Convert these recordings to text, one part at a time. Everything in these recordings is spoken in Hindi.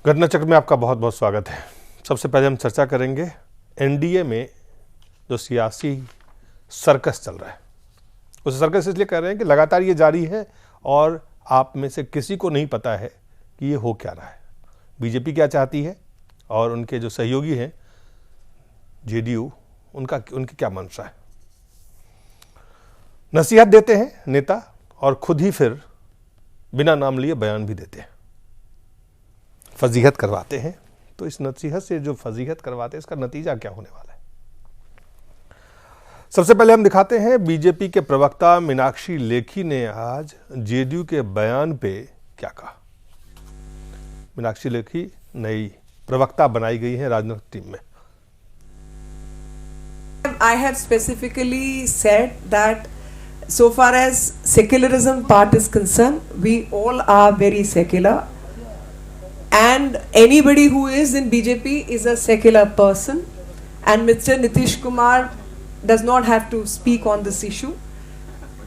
घटना चक्र में आपका बहुत बहुत स्वागत है। सबसे पहले हम चर्चा करेंगे एनडीए में जो सियासी सर्कस चल रहा है। उस सर्कस इसलिए कह रहे हैं कि लगातार ये जारी है और आप में से किसी को नहीं पता है कि ये हो क्या रहा है, बीजेपी क्या चाहती है और उनके जो सहयोगी हैं जेडीयू उनकी क्या मंशा है। नसीहत देते हैं नेता और खुद ही फिर बिना नाम लिए बयान भी देते हैं, फजीहत करवाते हैं। तो इस नसीहत से जो फजीहत करवाते हैं इसका नतीजा क्या होने वाला है। सबसे पहले हम दिखाते हैं बीजेपी के प्रवक्ता मीनाक्षी लेखी ने आज जेडीयू के बयान पे क्या कहा। मीनाक्षी लेखी नई प्रवक्ता बनाई गई हैं राजनीतिक टीम में। I have specifically said that so far as secularism part is concerned, we all are very secular. And anybody who is in BJP is a secular person, and Mr. Nitish Kumar does not have to speak on this issue.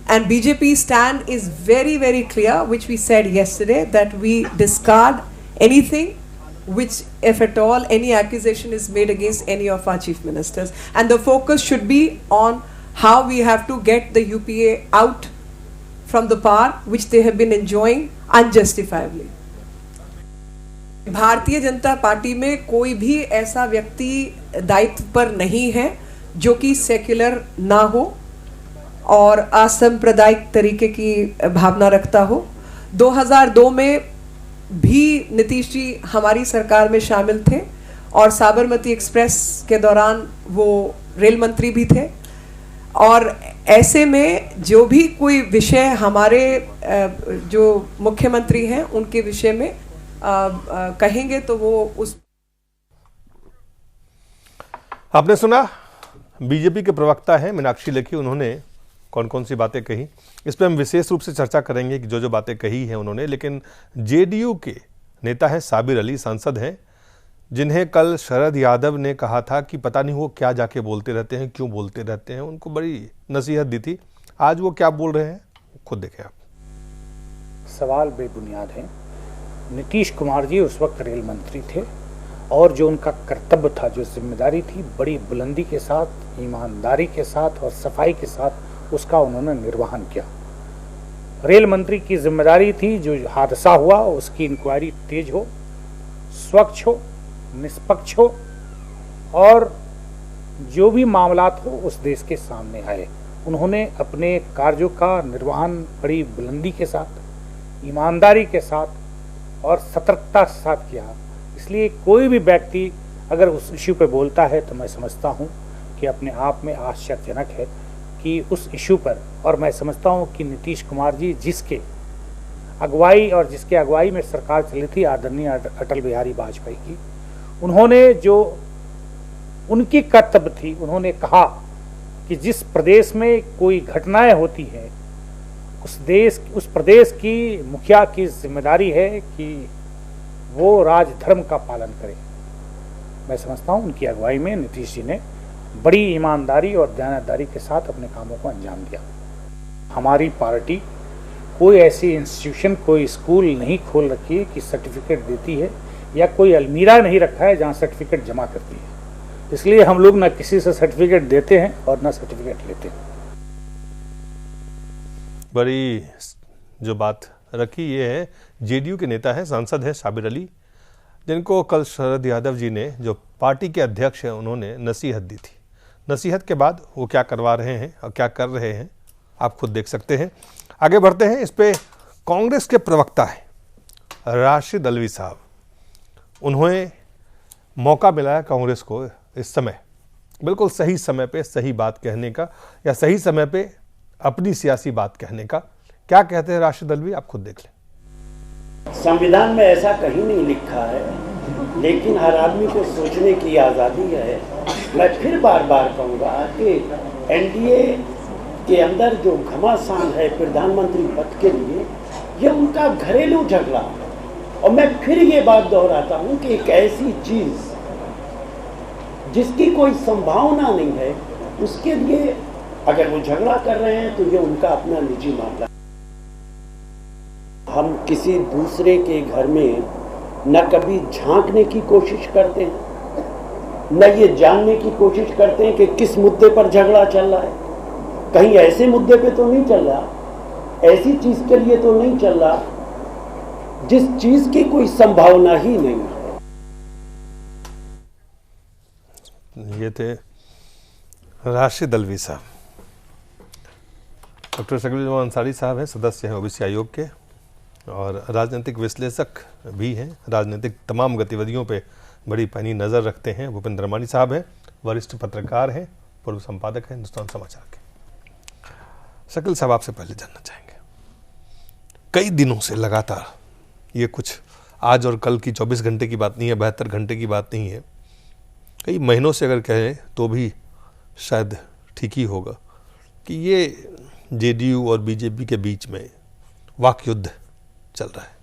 And BJP's stand is very, very clear, which we said yesterday, that we discard anything which, if at all, any accusation is made against any of our chief ministers. And the focus should be on how we have to get the UPA out from the power which they have been enjoying unjustifiably. Bharatiya Janata party में कोई भी ऐसा व्यक्ति दायित्व पर नहीं है जो कि सेक्युलर ना हो और असंप्रदायिक तरीके की भावना रखता हो। 2002 में भी नीतीश जी हमारी सरकार में शामिल थे और साबरमती एक्सप्रेस के दौरान वो रेल मंत्री भी थे। और ऐसे में जो भी कोई विषय हमारे जो मुख्यमंत्री हैं उनके विषय में कहेंगे तो वो उस। आपने सुना बीजेपी के प्रवक्ता हैं मीनाक्षी लेखी, उन्होंने कौन कौन सी बातें कही। इस पर हम विशेष रूप से चर्चा करेंगे कि जो बातें कही हैं उन्होंने। लेकिन जेडीयू के नेता हैं साबिर अली, सांसद हैं, जिन्हें कल शरद यादव ने कहा था कि पता नहीं वो क्या जाके बोलते रहते हैं, क्यों बोलते रहते हैं, उनको बड़ी नसीहत दी थी। आज वो क्या बोल रहे हैं खुद देखें आप। सवाल बेबुनियाद है। नीतीश कुमार जी उस वक्त रेल मंत्री थे और जो उनका कर्तव्य था, जो जिम्मेदारी थी, बड़ी बुलंदी के साथ, ईमानदारी के साथ और सफाई के साथ उसका उन्होंने निर्वहन किया। रेल मंत्री की जिम्मेदारी थी जो हादसा हुआ उसकी इंक्वायरी तेज हो, स्वच्छ हो, निष्पक्ष हो और जो भी मामलात हो उस देश के सामने आए। उन्होंने अपने कार्यों का निर्वहन बड़ी बुलंदी के साथ, ईमानदारी के साथ और सतर्कता के साथ किया। इसलिए कोई भी व्यक्ति अगर उस इश्यू पे बोलता है तो मैं समझता हूँ कि अपने आप में आश्चर्यजनक है कि उस इश्यू पर, और मैं समझता हूँ कि नीतीश कुमार जी जिसके अगुवाई और जिसके अगुवाई में सरकार चली थी आदरणीय अटल बिहारी वाजपेयी की, उन्होंने जो उनकी कर्तव्य थी, उन्होंने कहा कि जिस प्रदेश में कोई घटनाएं होती हैं उस प्रदेश की मुखिया की जिम्मेदारी है कि वो राजधर्म का पालन करे। मैं समझता हूँ उनकी अगुवाई में नीतीश जी ने बड़ी ईमानदारी और दयानतदारी के साथ अपने कामों को अंजाम दिया। हमारी पार्टी कोई ऐसी इंस्टीट्यूशन, कोई स्कूल नहीं खोल रखी है कि सर्टिफिकेट देती है, या कोई अलमीरा नहीं रखा है जहाँ सर्टिफिकेट जमा करती है। इसलिए हम लोग न किसी से सर्टिफिकेट देते हैं और न सर्टिफिकेट लेते हैं। बड़ी जो बात रखी ये है, जेडीयू के नेता हैं, सांसद हैं साबिर अली, जिनको कल शरद यादव जी ने, जो पार्टी के अध्यक्ष हैं, उन्होंने नसीहत दी थी। नसीहत के बाद वो क्या करवा रहे हैं और क्या कर रहे हैं आप खुद देख सकते हैं। आगे बढ़ते हैं। इस पे कांग्रेस के प्रवक्ता हैं राशिद अलवी साहब, उन्हें मौका मिला है कांग्रेस को इस समय बिल्कुल सही समय पे सही बात कहने का, या सही समय पे अपनी सियासी बात कहने का। क्या कहते हैं राशिद अलवी, आप खुद देख लें। संविधान में ऐसा कहीं नहीं लिखा है, लेकिन हर आदमी को सोचने की आज़ादी है। मैं फिर बार बार कहूँगा कि एनडीए के अंदर जो घमासान है प्रधानमंत्री पद के लिए, ये उनका घरेलू झगड़ा। और मैं फिर ये बात दोहराता हूँ कि एक ऐसी चीज़ जिसकी कोई संभावना नहीं है, उसके लिए अगर वो झगड़ा कर रहे हैं तो ये उनका अपना निजी मामला। हम किसी दूसरे के घर में न कभी झांकने की कोशिश करते हैं, न ये जानने की कोशिश करते हैं कि किस मुद्दे पर झगड़ा चल रहा है। कहीं ऐसे मुद्दे पे तो नहीं चल रहा, ऐसी चीज के लिए तो नहीं चल रहा जिस चीज की कोई संभावना ही नहीं है। ये थे राशिद अल्वी साहब। डॉक्टर शकील अंसारी साहब हैं, सदस्य हैं ओबीसी आयोग के और राजनीतिक विश्लेषक भी हैं, राजनीतिक तमाम गतिविधियों पे बड़ी पैनी नज़र रखते हैं। भूपेंद्र रमानी साहब हैं, वरिष्ठ पत्रकार हैं, पूर्व संपादक हैं हिंदुस्तान समाचार के। शकील साहब, आपसे पहले जानना चाहेंगे, कई दिनों से लगातार, ये कुछ आज और कल की 24 घंटे की बात नहीं है, 72 घंटे की बात नहीं है, कई महीनों से अगर कहें तो भी शायद ठीक ही होगा कि ये जेडीयू और बीजेपी के बीच में वाक युद्ध चल रहा है।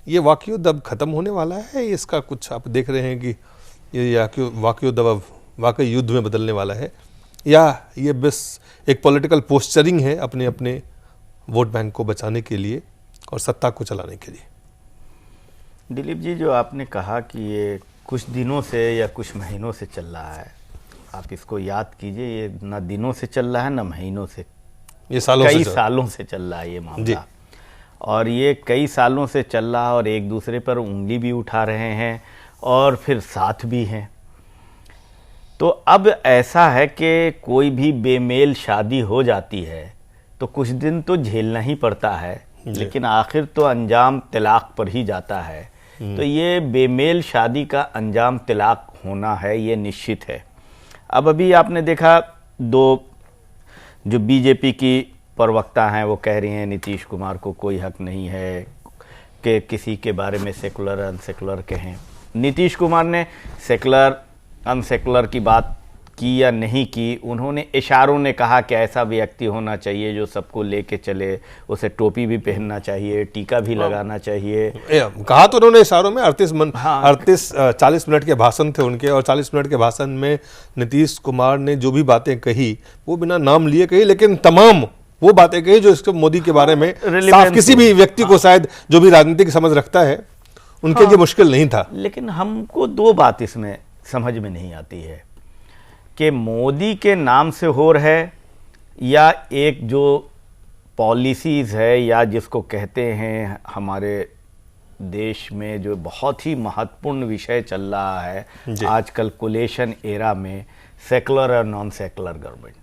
ये वाक युद्ध अब खत्म होने वाला है, इसका कुछ आप देख रहे हैं कि ये वाक युद्ध अब वाकई युद्ध में बदलने वाला है, या ये बस एक पॉलिटिकल पोस्चरिंग है अपने अपने वोट बैंक को बचाने के लिए और सत्ता को चलाने के लिए? दिलीप जी, जो आपने कहा कि ये कुछ दिनों से या कुछ महीनों से चल रहा है, आप इसको याद कीजिए, ये ना दिनों से चल रहा है ना महीनों से, ये कई सालों से चल रहा है ये मामला। और ये कई सालों से चल रहा है और एक दूसरे पर उंगली भी उठा रहे हैं और फिर साथ भी हैं। तो अब ऐसा है कि कोई भी बेमेल शादी हो जाती है तो कुछ दिन तो झेलना ही पड़ता है, लेकिन आखिर तो अंजाम तलाक पर ही जाता है। तो ये बेमेल शादी का अंजाम तलाक होना है, ये निश्चित है। अब अभी आपने देखा, दो जो बीजेपी की प्रवक्ता हैं वो कह रही हैं नीतीश कुमार को कोई हक नहीं है कि किसी के बारे में सेकुलर अनसेकुलर कहें। नीतीश कुमार ने सेकुलर अनसेकुलर की बात की या नहीं की, उन्होंने इशारों ने कहा कि ऐसा व्यक्ति होना चाहिए जो सबको लेके चले, उसे टोपी भी पहनना चाहिए, टीका भी लगाना चाहिए। कहा तो उन्होंने इशारों में 40 मिनट के भाषण थे उनके, और 40 मिनट के भाषण में नीतीश कुमार ने जो भी बातें कही वो बिना नाम लिए कही, लेकिन तमाम वो बातें कही जो इसको मोदी के बारे में साफ किसी भी व्यक्ति को शायद जो भी राजनीतिक समझ रखता है उनके लिए मुश्किल नहीं था। लेकिन हमको दो बात इसमें समझ में नहीं आती है कि मोदी के नाम से हो रहा है या एक जो पॉलिसीज़ है या जिसको कहते हैं हमारे देश में जो बहुत ही महत्वपूर्ण विषय चल रहा है आजकल कोलेशन एरा में, सेकुलर और नॉन सेकुलर गवर्नमेंट।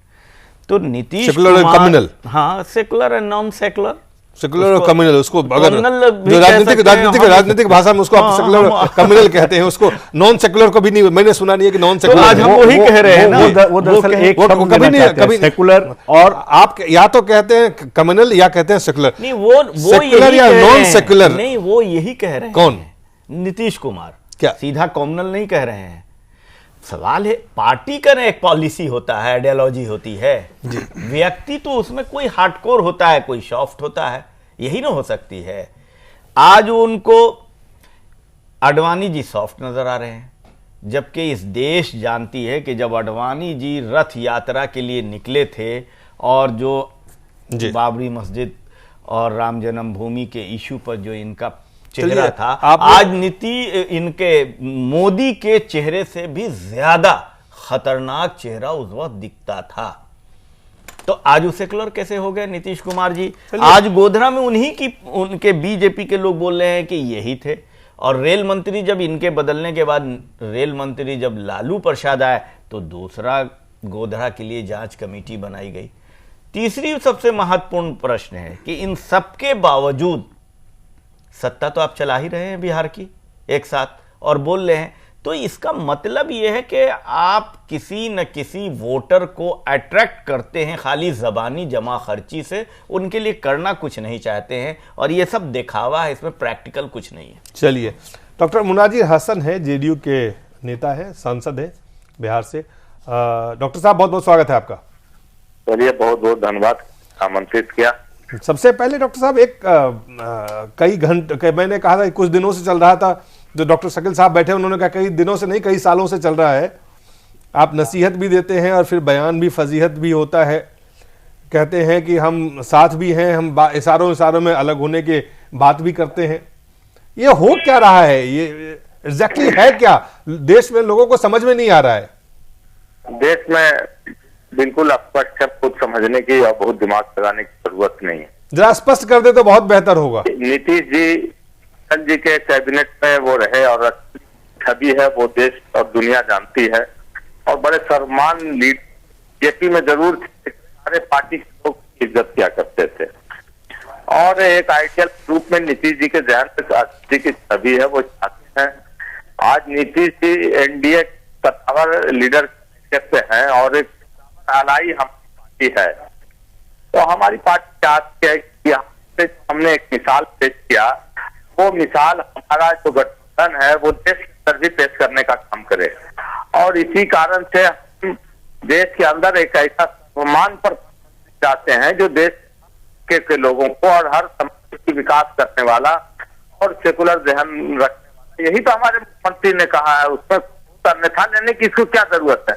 तो नीतीश कुमार, हाँ, secular and non secular, secular और कम्युनल, उसको अगर जो राजनीतिक भाषा में उसको आप सेकुलर और कम्युनल कहते हैं, उसको नॉन सेकुलर को भी नहीं, मैंने सुना नहीं है कि नॉन सेकुलर। आज हम वही कह रहे हैं ना, वो दरअसल एक शब्द कभी नहीं सेकुलर, और आप या तो कहते हैं कम्युनल या कहते हैं सेकुलर। नहीं, वो सेकुलर या नॉन सेकुलर, नहीं, वो यही कह रहे हैं। कौन? नीतीश कुमार। क्या सीधा कम्युनल नहीं कह रहे हैं। सवाल है, पार्टी का एक पॉलिसी होता है, आइडियोलॉजी होती है, व्यक्ति तो उसमें कोई हार्डकोर होता है, कोई सॉफ्ट होता है, यही ना हो सकती है। आज उनको अडवाणी जी सॉफ्ट नजर आ रहे हैं, जबकि इस देश जानती है कि जब अडवाणी जी रथ यात्रा के लिए निकले थे और जो बाबरी मस्जिद और राम जन्मभूमि के इशू पर जो इनका चेहरा था, आज इनके मोदी के चेहरे से भी ज्यादा खतरनाक चेहरा उस वक्त दिखता था। तो आज वो सेकुलर कैसे हो गए नीतीश कुमार जी? आज गोधरा में उनके बीजेपी के लोग बोल रहे हैं कि यही थे। और रेल मंत्री जब इनके बदलने के बाद रेल मंत्री जब लालू प्रसाद आए तो दूसरा गोधरा के लिए जांच कमेटी बनाई गई। तीसरी सबसे महत्वपूर्ण प्रश्न है कि इन सबके बावजूद सत्ता तो आप चला ही रहे हैं बिहार की एक साथ और बोल रहे हैं, तो इसका मतलब यह है कि आप किसी न किसी वोटर को अट्रैक्ट करते हैं खाली जबानी जमा खर्ची से, उनके लिए करना कुछ नहीं चाहते हैं, और ये सब दिखावा है, इसमें प्रैक्टिकल कुछ नहीं है। चलिए, डॉक्टर मुनाजिर हसन है, जेडीयू के नेता है, सांसद है बिहार से। डॉक्टर साहब, बहुत बहुत स्वागत है आपका। चलिए, बहुत बहुत धन्यवाद, आमंत्रित किया। सबसे पहले डॉक्टर साहब, एक कई घंटे मैंने कहा था कुछ दिनों से चल रहा था, जो डॉक्टर शकील साहब बैठे उन्होंने कहा कई दिनों से नहीं कई सालों से चल रहा है। आप नसीहत भी देते हैं और फिर बयान भी फजीहत भी होता है, कहते हैं कि हम साथ भी हैं, हम इशारों में अलग होने के बात भी करते हैं। ये हो क्या रहा है, ये एग्जैक्टली है क्या, देश में लोगों को समझ में नहीं आ रहा है। देश में बिल्कुल अस्पष्ट है, कुछ समझने की और बहुत दिमाग लगाने की जरूरत नहीं है। जरा स्पष्ट कर दे तो बहुत बेहतर होगा। नीतीश जी के कैबिनेट में वो रहे और छवि है वो देश और दुनिया जानती है, और बड़े सम्मान लीड बीजेपी में जरूर सारे पार्टी के लोग इज्जत किया करते थे, और एक आइडियल रूप में नीतीश जी के जहन जी की छवि है वो चाहते हैं। आज नीतीश जी एनडीए सत्तावर लीडर कहते हैं और एक अलाई हमारी पार्टी है, तो हमारी पार्टी चाहती है कि हमने एक मिसाल पेश किया, वो मिसाल हमारा जो गठबंधन है वो देश के अंदर भी पेश करने का काम करे, और इसी कारण से हम देश के अंदर एक ऐसा सम्मान पर चाहते हैं जो देश के लोगों को और हर समाज की विकास करने वाला और सेकुलर जहन रखने वाला, यही तो हमारे मुख्यमंत्री ने कहा है, उसमें अन्यथा लेने की इसको क्या जरूरत है।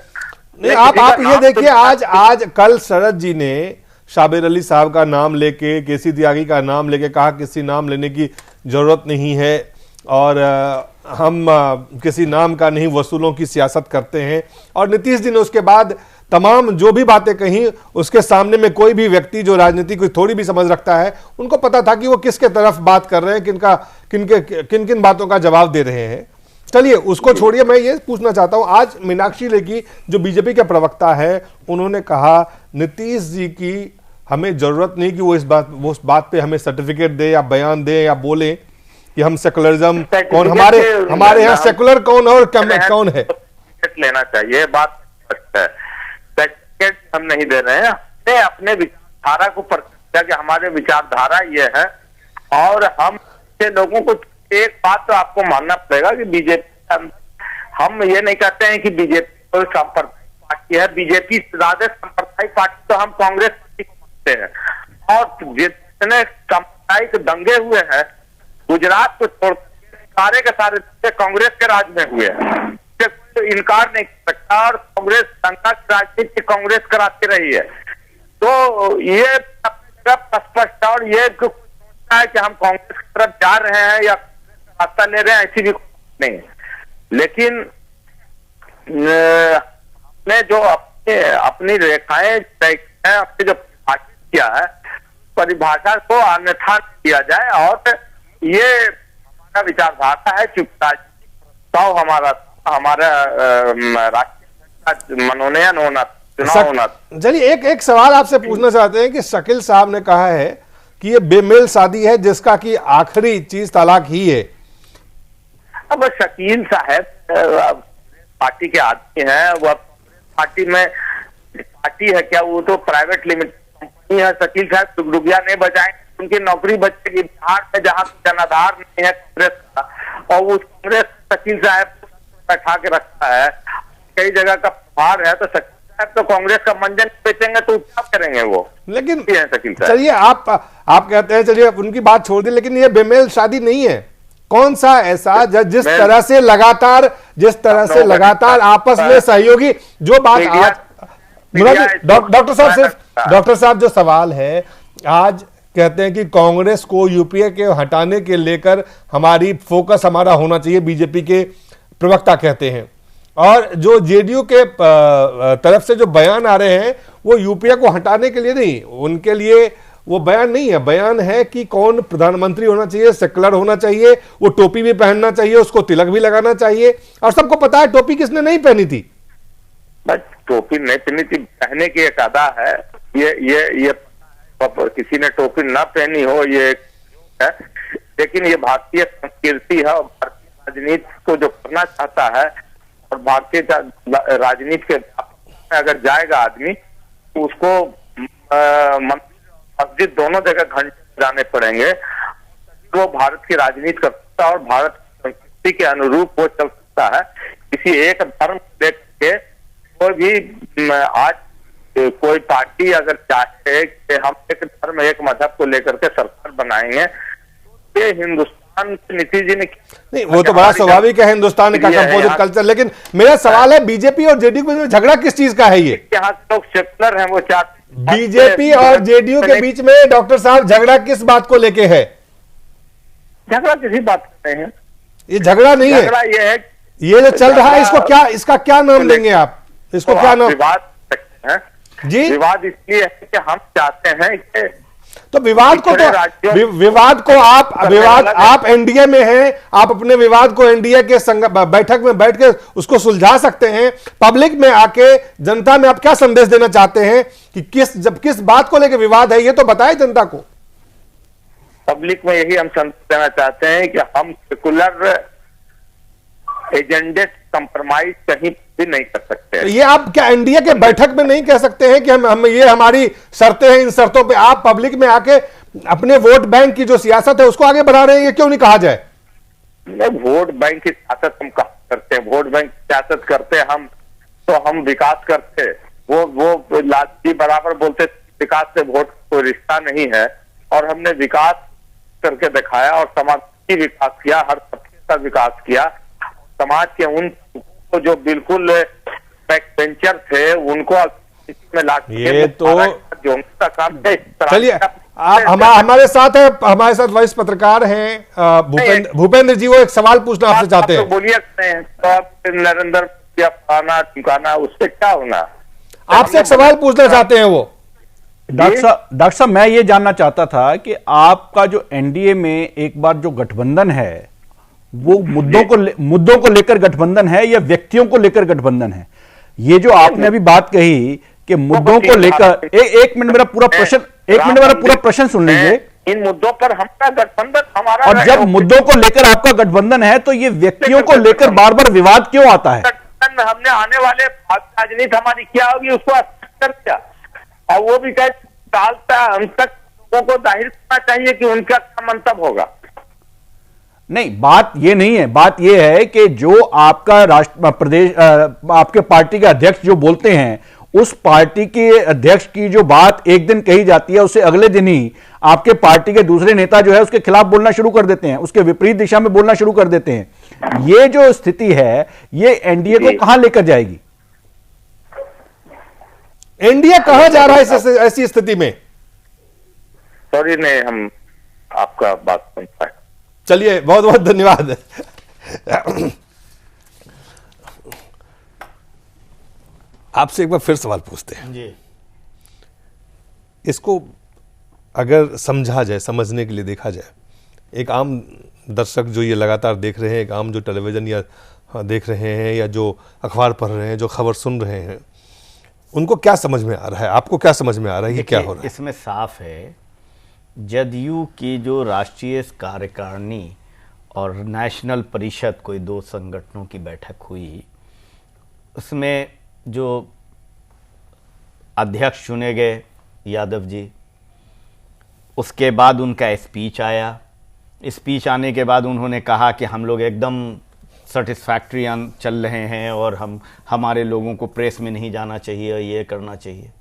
नहीं, आप ये देखिए, आज कल शरद जी ने शाबिर अली साहब का नाम लेके, केसी त्यागी का नाम लेके कहा किसी नाम लेने की जरूरत नहीं है, और हम किसी नाम का नहीं वसूलों की सियासत करते हैं, और नीतीश जी ने उसके बाद तमाम जो भी बातें कही उसके सामने में कोई भी व्यक्ति जो राजनीति को थोड़ी भी समझ रखता है उनको पता था कि वो किसके तरफ बात कर रहे हैं, किन किन बातों का जवाब दे रहे हैं। चलिए उसको छोड़िए, मैं ये पूछना चाहता हूं, आज मीनाक्षी लेखी जो बीजेपी के प्रवक्ता है, उन्होंने कहा नीतीश जी की हमें जरूरत नहीं कि वो उस बात पे हमें सर्टिफिकेट दे या बयान दे या बोले कि हम सेकुलरिज्म कौन, हमारे यहाँ सेकुलर कौन और कौन है। लेना चाहिए, बात है, सर्टिफिकेट हम नहीं दे रहे हैं, हमने अपने विचारधारा को प्रकट कि हमारे विचारधारा ये है, और हम लोगों को एक बात तो आपको मानना पड़ेगा कि बीजेपी, हम ये नहीं कहते हैं कि बीजेपी कोई सांप्रदायिक पार्टी है, बीजेपी से ज्यादा सांप्रदायिक पार्टी तो हम कांग्रेस पार्टी को मानते हैं, और जितने सांप्रदायिक दंगे हुए हैं गुजरात को छोड़ सारे के सारे कांग्रेस के राज में हुए हैं, तो इनकार नहीं कर सकता, और कांग्रेस दंगा की राजनीति कांग्रेस कराती रही है, तो ये स्पष्ट है, और ये है कि हम कांग्रेस की तरफ जा रहे हैं या रास्ता ले रहे हैं ऐसी भी नहीं है, लेकिन ने जो अपनी रेखाएं तय की हैं, अपने जो परिभाषित किया है, परिभाषा को अन्यथा किया जाए, और ये हमारा विचारधारा है, चूंकि राजनीतिक प्रस्ताव हमारा राष्ट्रीय मनोनयन होना, चुनाव होना। चलिए एक सवाल आपसे पूछना चाहते हैं कि शकील साहब ने कहा है कि ये बेमेल शादी है जिसका कि आखिरी चीज तलाक ही है। अब शकील साहब पार्टी के आदमी हैं, वो पार्टी में पार्टी है क्या, वो तो प्राइवेट लिमिटेड कंपनी है। शकील साहब डुगडुगिया नहीं बजाएंगे, उनकी नौकरी बचेगी बिहार में जहां जनाधार नहीं है कांग्रेस का, और उस कांग्रेस शकील साहब बैठा के रखता है, कई जगह का प्रभार है, तो शकील साहब तो कांग्रेस का मंजन बेचेंगे तो क्या करेंगे वो। लेकिन चलिए आप कहते हैं, चलिए उनकी बात छोड़ दी, लेकिन ये बेमेल शादी नहीं है। कौन सा ऐसा जिस तरह से लगातार आपस में सहयोगी, जो बात आज डॉक्टर साहब जो सवाल है, आज कहते हैं कि कांग्रेस को यूपीए के हटाने के लेकर फोकस हमारा होना चाहिए, बीजेपी के प्रवक्ता कहते हैं, और जो जेडीयू के तरफ से जो बयान आ रहे हैं वो यूपीए को हटाने के लिए नहीं, उनके लिए वो बयान नहीं है, बयान है कि कौन प्रधानमंत्री होना चाहिए, सेकुलर होना चाहिए, वो टोपी भी पहनना चाहिए, उसको तिलक भी लगाना चाहिए, और सबको पता है टोपी किसने नहीं पहनी थी। बस टोपी नहीं पहनी थी, पहने की एक अदा है, ये किसी ने टोपी ना पहनी हो ये है, लेकिन ये भारतीय संस्कृति है, और भारतीय राजनीति को जो करना चाहता है, और भारतीय राजनीति के अगर जाएगा आदमी तो उसको मस्जिद दोनों जगह घंटे जाने पड़ेंगे, वो भारत की राजनीति कर सकता है और भारत की संस्कृति के अनुरूप वो चल सकता है। किसी एक धर्म के कोई भी आज कोई पार्टी अगर चाहे कि हम एक धर्म एक मजहब को लेकर के सरकार बनाएंगे, तो ये हिंदुस्तान नीतीश जी ने नहीं, वो तो बड़ा स्वाभाविक है हिंदुस्तान का कंपोजिट कल्चर, लेकिन मेरा सवाल है बीजेपी और जेडीयू के बीच में झगड़ा किस चीज का है? ये यहाँ लोग सेकुलर हैं, वो चाहते बीजेपी और जेडीयू के बीच में डॉक्टर साहब झगड़ा किस बात को लेके है? झगड़ा किसी बात करते हैं? ये झगड़ा नहीं है, झगड़ा ये है, ये जो चल रहा है इसको क्या, इसका क्या नाम देंगे आप, इसको तो क्या आप नाम? विवाद सकते हैं जी, विवाद इसलिए है कि हम चाहते हैं कि तो विवाद को, दूसरे राज्यों- तो विवाद को आप, विवाद आप एनडीए में हैं, आप अपने विवाद को एनडीए के बैठक में बैठ के उसको सुलझा सकते हैं। पब्लिक में आके जनता में आप क्या संदेश देना चाहते हैं कि किस बात को लेकर विवाद है, ये तो बताएं जनता को। पब्लिक में यही हम संदेश देना चाहते हैं कि हम सेकुलर एजेंडे कंप्रोमाइज कहीं भी नहीं कर सकते। ये आप क्या एनडीए के बैठक में नहीं कह सकते हैं कि हम ये हमारी शर्तें हैं, इन शर्तों पे आप पब्लिक में आके अपने वोट बैंक की जो सियासत है उसको आगे बढ़ा रहे हैं, ये क्यों नहीं कहा जाए? वोट बैंक की सियासत हम कहाँ करते हैं? वोट बैंक की सियासत करते हम तो हम विकास करते, वो लालजी बराबर बोलते विकास से वोट कोई रिश्ता नहीं है, और हमने विकास करके दिखाया और समाज की विकास किया, हर तबके का विकास किया। समाज के उन को जो बिल्कुल बैकबेंचर थे उनको में ला के ये तो जो उनका काम है। चलिए, आप हमारे साथ है, हमारे साथ वरिष्ठ पत्रकार हैं भूपेंद्र जी, वो एक सवाल पूछना आपसे चाहते हैं। बोलिए, तो आप नरेंद्र फलाना ठिकाना उससे क्या होना? आपसे एक सवाल पूछना चाहते हैं वो। डॉक्टर साहब, मैं ये जानना चाहता था कि आपका जो एनडीए में एक बार जो गठबंधन है वो मुद्दों को लेकर गठबंधन है या व्यक्तियों को लेकर गठबंधन है? ये जो आपने अभी बात कही कि मुद्दों को लेकर, एक मिनट मेरा पूरा प्रश्न सुन लीजिए। इन मुद्दों पर हमारा गठबंधन हमारा, और जब मुद्दों को लेकर आपका गठबंधन है तो ये व्यक्तियों को लेकर बार बार विवाद क्यों आता है? हमने आने वाले राजनीति हमारी क्या होगी उसको कर दिया, और वो भी कह टालता, हम तक लोगों को जाहिर करना चाहिए कि उनका क्या मंतव्य होगा। नहीं, बात ये नहीं है, बात ये है कि जो आपका आपके पार्टी के अध्यक्ष जो बोलते हैं, उस पार्टी के अध्यक्ष की जो बात एक दिन कही जाती है उसे अगले दिन ही आपके पार्टी के दूसरे नेता जो है उसके खिलाफ बोलना शुरू कर देते हैं, उसके विपरीत दिशा में बोलना शुरू कर देते हैं। ये जो स्थिति है ये एनडीए को कहां लेकर जाएगी? एनडीए कहां जा रहा है ऐसी स्थिति में? सॉरी, नहीं हम आपका बात सुन पाए। चलिए, बहुत बहुत धन्यवाद। आपसे एक बार फिर सवाल पूछते हैं जी। इसको अगर समझा जाए, समझने के लिए देखा जाए, एक आम दर्शक जो ये लगातार देख रहे हैं, एक आम जो टेलीविजन या देख रहे हैं या जो अखबार पढ़ रहे हैं, जो खबर सुन रहे हैं, उनको क्या समझ में आ रहा है? आपको क्या समझ में आ रहा है? ये क्या हो रहा है? इसमें साफ है, जदयू की जो राष्ट्रीय कार्यकारिणी और नेशनल परिषद, कोई दो संगठनों की बैठक हुई, उसमें जो अध्यक्ष चुने गए यादव जी, उसके बाद उनका स्पीच आया। स्पीच आने के बाद उन्होंने कहा कि हम लोग एकदम सेटिस्फैक्ट्री चल रहे हैं और हमारे लोगों को प्रेस में नहीं जाना चाहिए और ये करना चाहिए।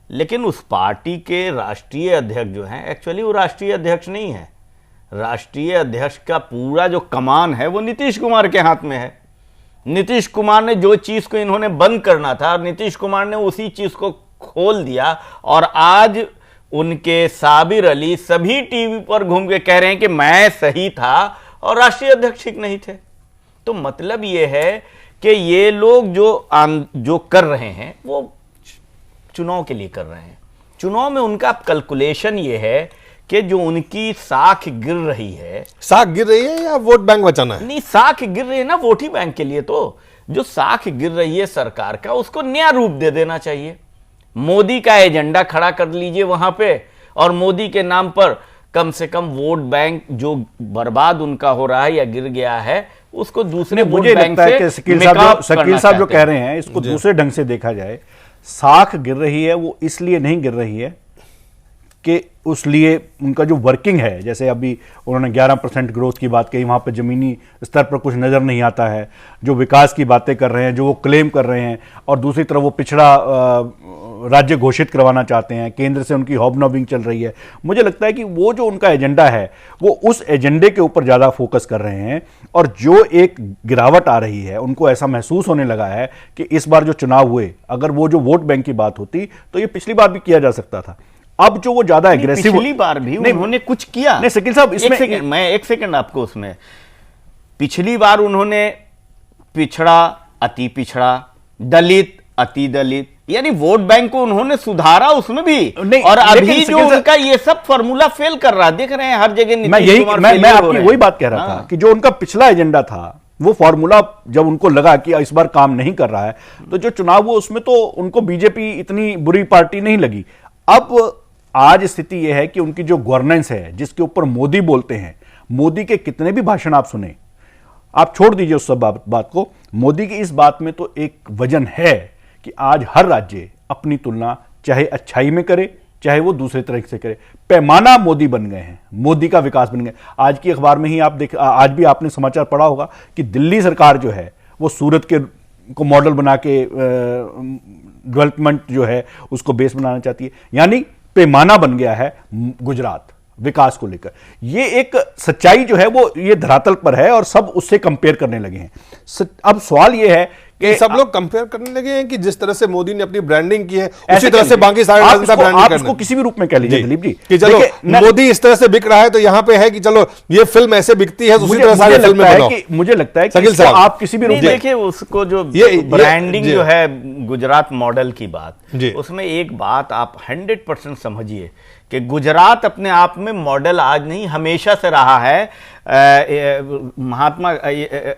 लेकिन उस पार्टी के राष्ट्रीय अध्यक्ष जो हैं, एक्चुअली वो राष्ट्रीय अध्यक्ष नहीं है। राष्ट्रीय अध्यक्ष का पूरा जो कमान है वो नीतीश कुमार के हाथ में है। नीतीश कुमार ने जो चीज को इन्होंने बंद करना था, नीतीश कुमार ने उसी चीज को खोल दिया, और आज उनके साबिर अली सभी टीवी पर घूम के कह रहे हैं कि मैं सही था और राष्ट्रीय अध्यक्ष ठीक नहीं थे। तो मतलब ये है कि ये लोग जो कर रहे हैं वो चुनाव के लिए कर रहे हैं। चुनाव में उनका कैलकुलेशन ये है कि जो उनकी साख गिर रही है, साख गिर रही है या वोट बैंक बचाना है? नहीं, साख गिर रही है ना वोट ही बैंक के लिए। तो जो साख गिर रही है सरकार का, उसको नया रूप दे देना चाहिए। मोदी का एजेंडा खड़ा कर लीजिए वहां पे, और मोदी के नाम पर कम से कम वोट बैंक जो बर्बाद उनका हो रहा है या गिर गया है, उसको दूसरे वोट मुझे बैंक लगता है कि से शकील साहब जो कह रहे हैं इसको दूसरे ढंग से देखा जाए। साख गिर रही है वो इसलिए नहीं गिर रही है कि उस लिए उनका जो वर्किंग है, जैसे अभी उन्होंने 11% ग्रोथ की बात कही, वहाँ पे ज़मीनी स्तर पर कुछ नज़र नहीं आता है। जो विकास की बातें कर रहे हैं, जो वो क्लेम कर रहे हैं, और दूसरी तरफ वो पिछड़ा राज्य घोषित करवाना चाहते हैं, केंद्र से उनकी हॉबनॉबिंग चल रही है। मुझे लगता है कि वो जो उनका एजेंडा है वो उस एजेंडे के ऊपर ज़्यादा फोकस कर रहे हैं, और जो एक गिरावट आ रही है उनको ऐसा महसूस होने लगा है कि इस बार जो चुनाव हुए, अगर वो जो वोट बैंक की बात होती तो ये पिछली बार भी किया जा सकता था। अब जो वो ज्यादा एग्रेसिव, पिछली बार भी उन्होंने कुछ किया नहीं शकील साहब, इसमें मैं एक सेकंड आपको उसमें, पिछली बार उन्होंने पिछड़ा, अति पिछड़ा, दलित, अति दलित, यानी वोट बैंक को उन्होंने सुधारा उसमें भी। और अभी जो उनका ये सब फॉर्मूला फेल कर रहा, देख रहे हैं हर जगह। मैं आपकी वही बात कह रहा था कि जो उनका पिछला एजेंडा था, वो फॉर्मूला जब उनको लगा कि इस बार काम नहीं कर रहा है, तो जो चुनाव हुआ उसमें तो उनको बीजेपी इतनी बुरी पार्टी नहीं लगी। अब आज स्थिति यह है कि उनकी जो गवर्नेंस है, जिसके ऊपर मोदी बोलते हैं, मोदी के कितने भी भाषण आप सुने, आप छोड़ दीजिए उस सब बात को, मोदी की इस बात में तो एक वजन है कि आज हर राज्य अपनी तुलना चाहे अच्छाई में करे चाहे वो दूसरे तरीके से करे, पैमाना मोदी बन गए हैं, मोदी का विकास बन गए। आज की अखबार में ही आप देख, आज भी आपने समाचार पढ़ा होगा कि दिल्ली सरकार जो है वो सूरत के को मॉडल बना के डेवलपमेंट जो है उसको बेस बनाना चाहती है, यानी पैमाना बन गया है गुजरात विकास को लेकर। ये एक सच्चाई जो है वो ये धरातल पर है और सब उससे कंपेयर करने लगे हैं। अब सवाल ये है कि सब लोग कंपेयर करने लगे हैं कि जिस तरह से मोदी ने अपनी ब्रांडिंग की है उसी तरह से बाकी सारे जनता ब्रांडिंग आप उसको किसी भी रूप में कह लीजिए दिलीप जी, कि चलो मोदी इस तरह से बिक रहा है तो यहाँ पे है कि चलो ये फिल्म ऐसे बिकती है, उसी तरह सारी फिल्में बनाओ। मुझे लगता है कि आप किसी भी रूप में देखिए उसको जो ब्रांडिंग जो है गुजरात मॉडल की बात, उसमें एक बात आप 100% समझिए कि गुजरात अपने आप में मॉडल आज नहीं हमेशा से रहा है। महात्मा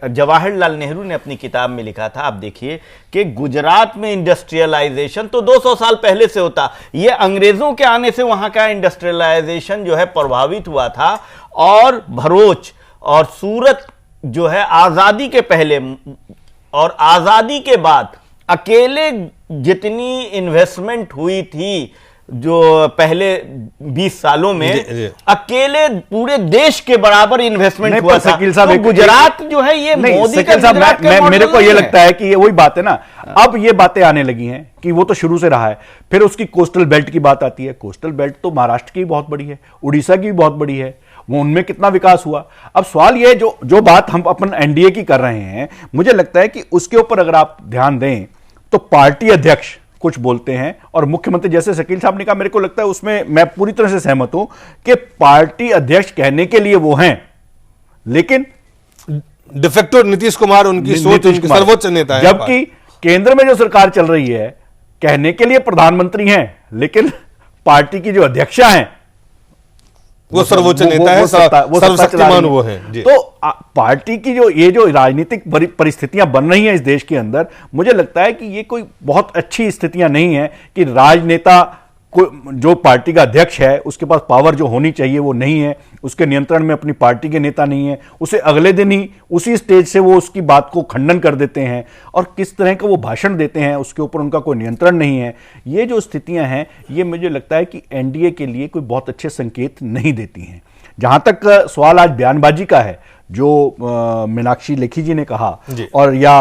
जवाहरलाल नेहरू ने अपनी किताब में लिखा था, आप देखिए कि गुजरात में इंडस्ट्रियलाइजेशन तो 200 साल पहले से होता, ये अंग्रेजों के आने से वहां का इंडस्ट्रियलाइजेशन जो है प्रभावित हुआ था। और भरूच और सूरत जो है आजादी के पहले और आजादी के बाद अकेले जितनी इन्वेस्टमेंट हुई थी जो पहले 20 सालों में, अकेले पूरे देश के बराबर इन्वेस्टमेंट हुआ था। तो गुजरात जो है ये मोदी का गुजरात का मॉडल मेरे को ये लगता है कि ये वही बात है ना, अब ये बातें आने लगी हैं कि वो तो शुरू से रहा है। फिर उसकी कोस्टल बेल्ट की बात आती है, कोस्टल बेल्ट तो महाराष्ट्र की बहुत बड़ी है, उड़ीसा की भी बहुत बड़ी है, वो उनमें कितना विकास हुआ। अब सवाल ये जो बात हम अपन एनडीए की कर रहे हैं, मुझे लगता है कि उसके ऊपर अगर आप ध्यान दें तो पार्टी अध्यक्ष कुछ बोलते हैं और मुख्यमंत्री, जैसे शकील साहब ने कहा, मेरे को लगता है उसमें मैं पूरी तरह से सहमत हूं कि पार्टी अध्यक्ष कहने के लिए वो हैं, लेकिन डिफेक्टो नीतीश कुमार उनकी सोच, उनकी सर्वोच्च नेता है। जबकि केंद्र में जो सरकार चल रही है कहने के लिए प्रधानमंत्री हैं, लेकिन पार्टी की जो अध्यक्षा हैं वो सर्वोच्च नेता है, सर्वशक्तिमान वो हैं। तो पार्टी की जो राजनीतिक परिस्थितियां बन रही हैं इस देश के अंदर, मुझे लगता है कि ये कोई बहुत अच्छी स्थितियां नहीं है कि राजनेता जो पार्टी का अध्यक्ष है उसके पास पावर जो होनी चाहिए वो नहीं है, उसके नियंत्रण में अपनी पार्टी के नेता नहीं है, उसे अगले दिन ही उसी स्टेज से वो उसकी बात को खंडन कर देते हैं और किस तरह का वो भाषण देते हैं उसके ऊपर उनका कोई नियंत्रण नहीं है। ये जो स्थितियां हैं ये मुझे लगता है कि एनडीए के लिए कोई बहुत अच्छे संकेत नहीं देती हैं। जहां तक सवाल आज बयानबाजी का है, जो मीनाक्षी लेखी जी ने कहा और या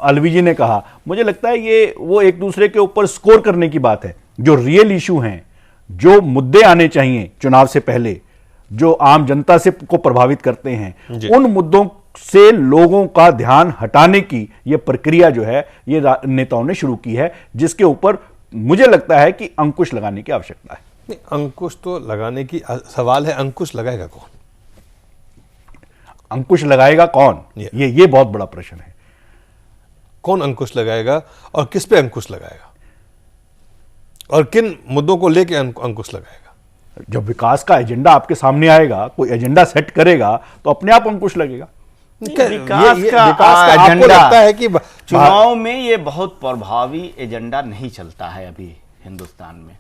अलवी जी ने कहा, मुझे लगता है ये वो एक दूसरे के ऊपर स्कोर करने की बात है। जो रियल इशू हैं, जो मुद्दे आने चाहिए चुनाव से पहले, जो आम जनता से को प्रभावित करते हैं, उन मुद्दों से लोगों का ध्यान हटाने की ये प्रक्रिया जो है ये नेताओं ने शुरू की है, जिसके ऊपर मुझे लगता है कि अंकुश लगाने की आवश्यकता है। नहीं, अंकुश तो लगाने की सवाल है, अंकुश लगाएगा कौन? अंकुश लगाएगा कौन, ये बहुत बड़ा प्रश्न है। कौन अंकुश लगाएगा और किस पे अंकुश लगाएगा और किन मुद्दों को लेके अंकुश लगाएगा? जब विकास का एजेंडा आपके सामने आएगा, कोई एजेंडा सेट करेगा तो अपने आप अंकुश लगेगा। विकास का एजेंडा लगता है कि चुनाव में ये बहुत प्रभावी एजेंडा नहीं चलता है अभी हिंदुस्तान में,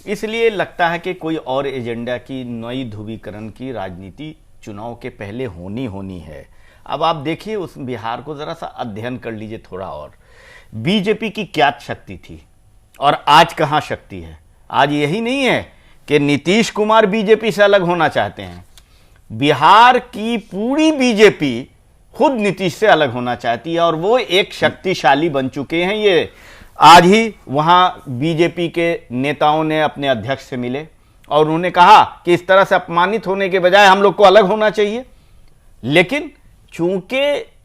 इसलिए लगता है कि कोई और एजेंडा की नई ध्रुवीकरण की राजनीति चुनाव के पहले होनी है। अब आप देखिए उस बिहार को जरा सा अध्ययन कर लीजिए थोड़ा और, बीजेपी की क्या शक्ति थी और आज कहां शक्ति है। आज यही नहीं है कि नीतीश कुमार बीजेपी से अलग होना चाहते हैं, बिहार की पूरी बीजेपी खुद नीतीश से अलग होना चाहती है और वो एक शक्तिशाली बन चुके हैं। ये आज ही वहां बीजेपी के नेताओं ने अपने अध्यक्ष से मिले और उन्होंने कहा कि इस तरह से अपमानित होने के बजाय हम लोग को अलग होना चाहिए। लेकिन चूंकि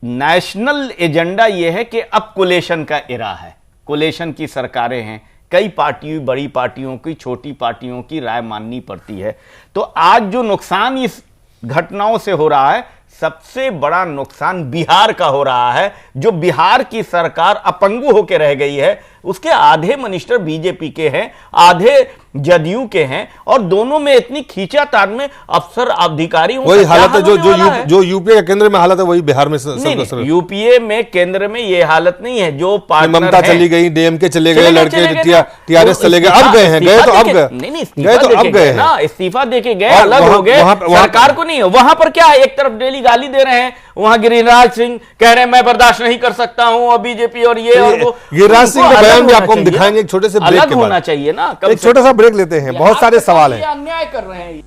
नेशनल एजेंडा यह है कि अब कोलेशन का एरा है, कोलेशन की सरकारें हैं, कई पार्टियों, बड़ी पार्टियों की, छोटी पार्टियों की राय माननी पड़ती है। तो आज जो नुकसान इस घटनाओं से हो रहा है, सबसे बड़ा नुकसान बिहार का हो रहा है। जो बिहार की सरकार अपंगु होकर रह गई है, उसके आधे मिनिस्टर बीजेपी के हैं, आधे जदयू के हैं, और दोनों में इतनी खींचातान में अफसर अधिकारी वही हालत है जो यूपीए के केंद्र में हालत है, वही बिहार में नहीं, यूपीए में केंद्र में ये हालत नहीं है। जो ममता चली गई, डीएमके चले गए, लड़के टीआरएस चले गए, अब गए हैं, गए तो अब गए, गए तो अब गए ना, इस्तीफा देके गए, अलग हो गए, सरकार को नहीं है। वहां पर क्या है, एक तरफ डेली गाली दे रहे हैं, वहां गिरिराज सिंह कह रहे हैं मैं बर्दाश्त नहीं कर सकता हूं, और बीजेपी और ये और वो। गिरिराज सिंह का बयान भी आपको हम दिखाएंगे एक छोटे से ब्रेक के बाद। होना चाहिए ना, एक छोटा सा ब्रेक लेते हैं, बहुत सारे सवाल हैं। अन्याय कर रहे हैं।